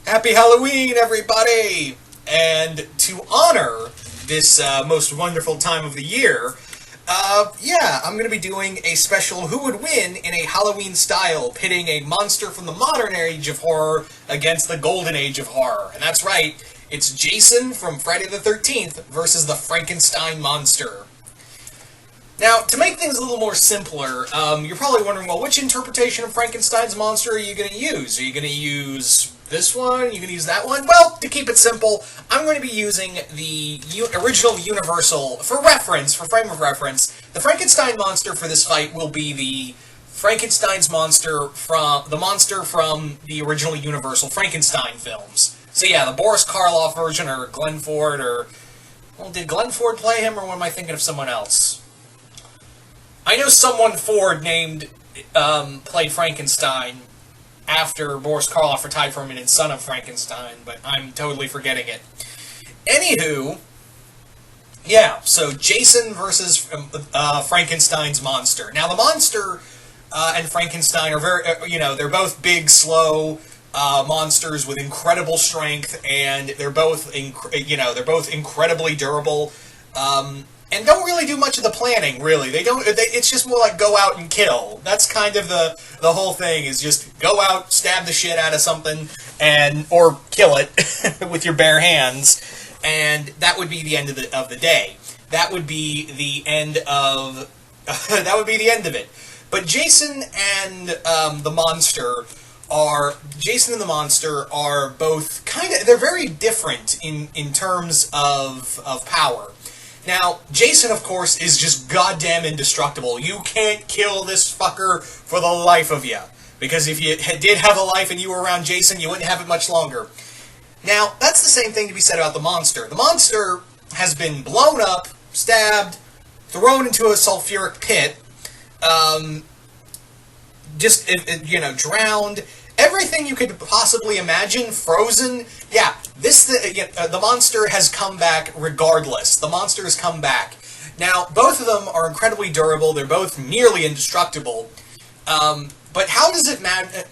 Happy Halloween, everybody! And to honor this most wonderful time of the year, I'm going to be doing a special Who Would Win in a Halloween style, pitting a monster from the modern age of horror against the golden age of horror. And that's right, it's Jason from Friday the 13th versus the Frankenstein monster. Now, to make things a little more simpler, you're probably wondering, well, which interpretation of Frankenstein's monster are you going to use? Are you going to use this one? Are you going to use that one? Well, to keep it simple, I'm going to be using the original Universal, for frame of reference. The Frankenstein monster for this fight will be the Frankenstein's monster from the original Universal Frankenstein films. So yeah, the Boris Karloff version, or Glenn Ford, did Glenn Ford play him, or am I thinking of someone else? I know someone Ford named, played Frankenstein after Boris Karloff retired from it in Son of Frankenstein, but I'm totally forgetting it. Anywho, yeah, so Jason versus Frankenstein's monster. Now, the monster and Frankenstein are they're both big, slow monsters with incredible strength, and they're both incredibly durable. And don't really do much of the planning, really. It's just more like go out and kill. That's kind of the whole thing, is just go out, stab the shit out of something, or kill it with your bare hands, and that would be the end of the day. That would be the end of it. But Jason and the monster are both they're very different in terms of power. Now, Jason, of course, is just goddamn indestructible. You can't kill this fucker for the life of you. Because if you did have a life and you were around Jason, you wouldn't have it much longer. Now, that's the same thing to be said about the monster. The monster has been blown up, stabbed, thrown into a sulfuric pit, drowned. Everything you could possibly imagine, frozen. Yeah, the monster has come back regardless. The monster has come back. Now, both of them are incredibly durable. They're both nearly indestructible. But how does it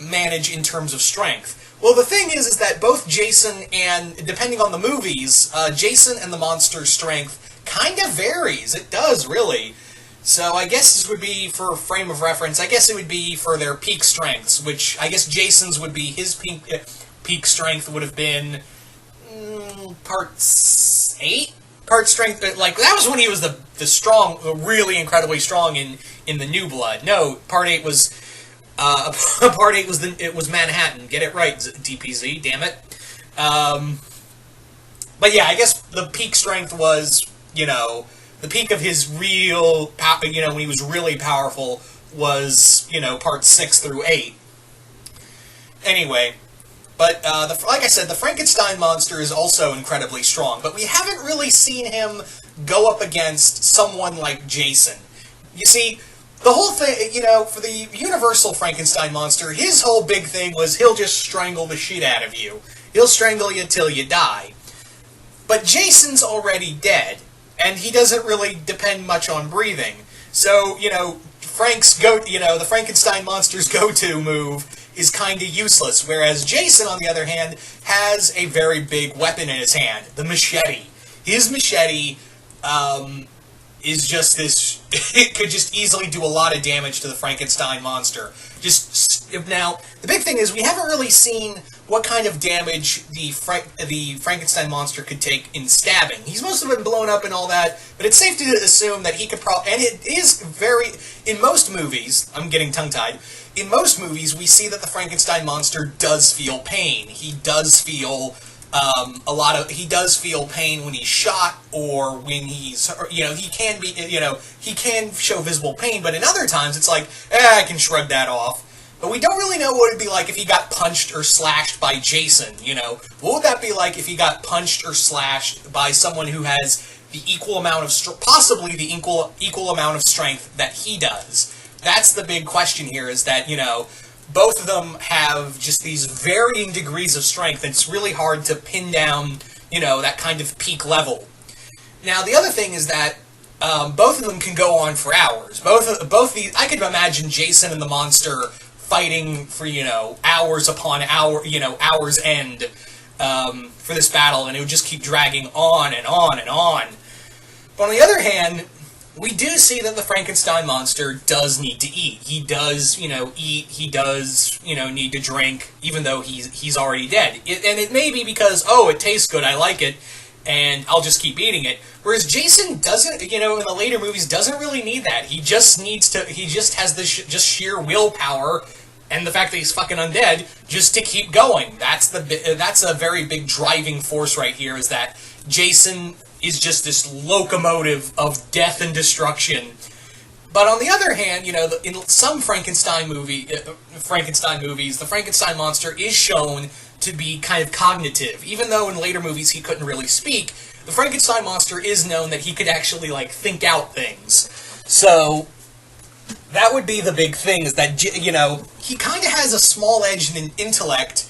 manage in terms of strength? Well, the thing is that both Jason and, depending on the movies, Jason and the monster's strength kind of varies. It does, really. So I guess this would be, for frame of reference, I guess it would be for their peak strengths, which I guess Jason's would be, his peak strength would have been part 8? Part strength, that was when he was the strong, really incredibly strong in the New Blood. No, part 8 was, it was Manhattan. Get it right, DPZ, damn it. But yeah, I guess the peak strength was, the peak of his real, when he was really powerful, was, part 6 through 8. Anyway, but, like I said, the Frankenstein monster is also incredibly strong, but we haven't really seen him go up against someone like Jason. You see, the whole thing, for the Universal Frankenstein monster, his whole big thing was he'll just strangle the shit out of you. He'll strangle you till you die. But Jason's already dead. And he doesn't really depend much on breathing. So, the Frankenstein monster's go-to move is kind of useless, whereas Jason, on the other hand, has a very big weapon in his hand, the machete. His machete is just this, it could just easily do a lot of damage to the Frankenstein monster. Now, the big thing is, we haven't really seen what kind of damage the Frankenstein monster could take in stabbing. He's mostly been blown up and all that, but it's safe to assume that he could and it is in most movies, I'm getting tongue-tied, in most movies we see that the Frankenstein monster does feel pain. He does feel he does feel pain when he's shot, or when he's, he can show visible pain, but in other times it's like, I can shrug that off. But we don't really know what it'd be like if he got punched or slashed by Jason, What would that be like if he got punched or slashed by someone who has the equal amount of, possibly the equal amount of strength that he does? That's the big question here, is that, both of them have just these varying degrees of strength, and it's really hard to pin down, that kind of peak level. Now, the other thing is that both of them can go on for hours. Both these, I could imagine Jason and the monster fighting for, hours upon hours end for this battle, and it would just keep dragging on and on and on. But on the other hand, we do see that the Frankenstein monster does need to eat. He does, eat. He does, need to drink, even though he's already dead. And it may be because, it tastes good, I like it, and I'll just keep eating it. Whereas Jason doesn't, in the later movies, doesn't really need that. He just has this just sheer willpower, and the fact that he's fucking undead, just to keep going. That's a very big driving force right here, is that Jason is just this locomotive of death and destruction. But on the other hand, in some Frankenstein movies, the Frankenstein monster is shown to be kind of cognitive. Even though in later movies he couldn't really speak, the Frankenstein monster is known that he could actually, think out things. So that would be the big thing, is that, he kind of has a small edge in intellect,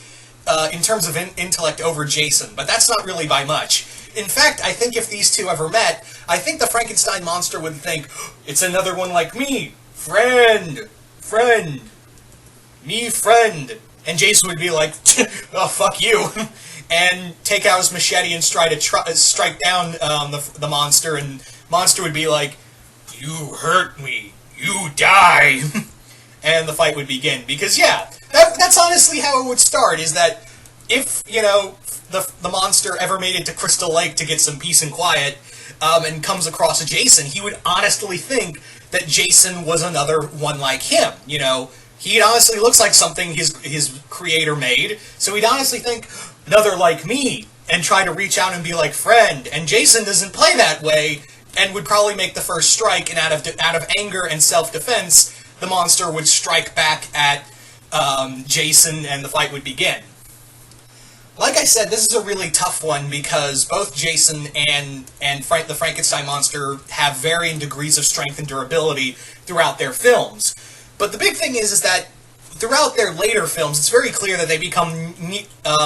in terms of intellect over Jason, but that's not really by much. In fact, I think if these two ever met, I think the Frankenstein monster would think, it's another one like me, friend, me friend. And Jason would be like, oh, fuck you, and take out his machete and try to strike down the monster, and monster would be like, you hurt me, you die, and the fight would begin. Because, yeah, that's honestly how it would start, is that if, the monster ever made it to Crystal Lake to get some peace and quiet, and comes across a Jason, he would honestly think that Jason was another one like him, He honestly looks like something his creator made, so he'd honestly think, another like me, and try to reach out and be like, friend. And Jason doesn't play that way, and would probably make the first strike, and out of anger and self-defense, the monster would strike back at Jason, and the fight would begin. Like I said, this is a really tough one, because both Jason and the Frankenstein monster have varying degrees of strength and durability throughout their films. But the big thing is that throughout their later films, it's very clear that they become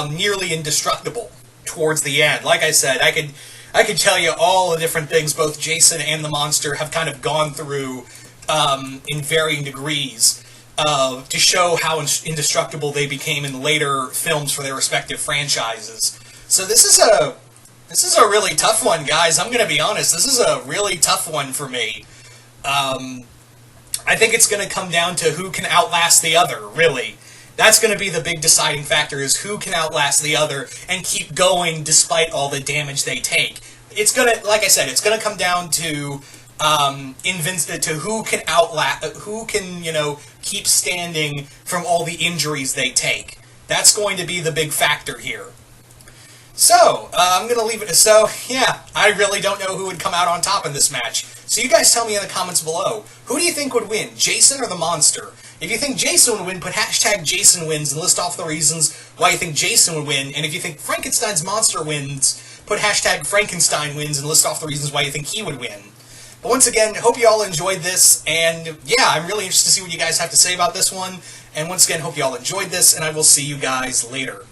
nearly indestructible towards the end. Like I said, I could tell you all the different things both Jason and the monster have kind of gone through in varying degrees to show how indestructible they became in later films for their respective franchises. So this is a really tough one, guys. I'm going to be honest. This is a really tough one for me. I think it's going to come down to who can outlast the other, really. That's going to be the big deciding factor, is who can outlast the other and keep going despite all the damage they take. It's going to, like I said, it's going to come down to who can keep standing from all the injuries they take. That's going to be the big factor here. So, I'm going to leave it. So, yeah, I really don't know who would come out on top in this match. So you guys tell me in the comments below, who do you think would win, Jason or the monster? If you think Jason would win, put hashtag Jason wins and list off the reasons why you think Jason would win. And if you think Frankenstein's monster wins, put hashtag Frankenstein wins and list off the reasons why you think he would win. But once again, hope you all enjoyed this, and yeah, I'm really interested to see what you guys have to say about this one. And once again, hope you all enjoyed this, and I will see you guys later.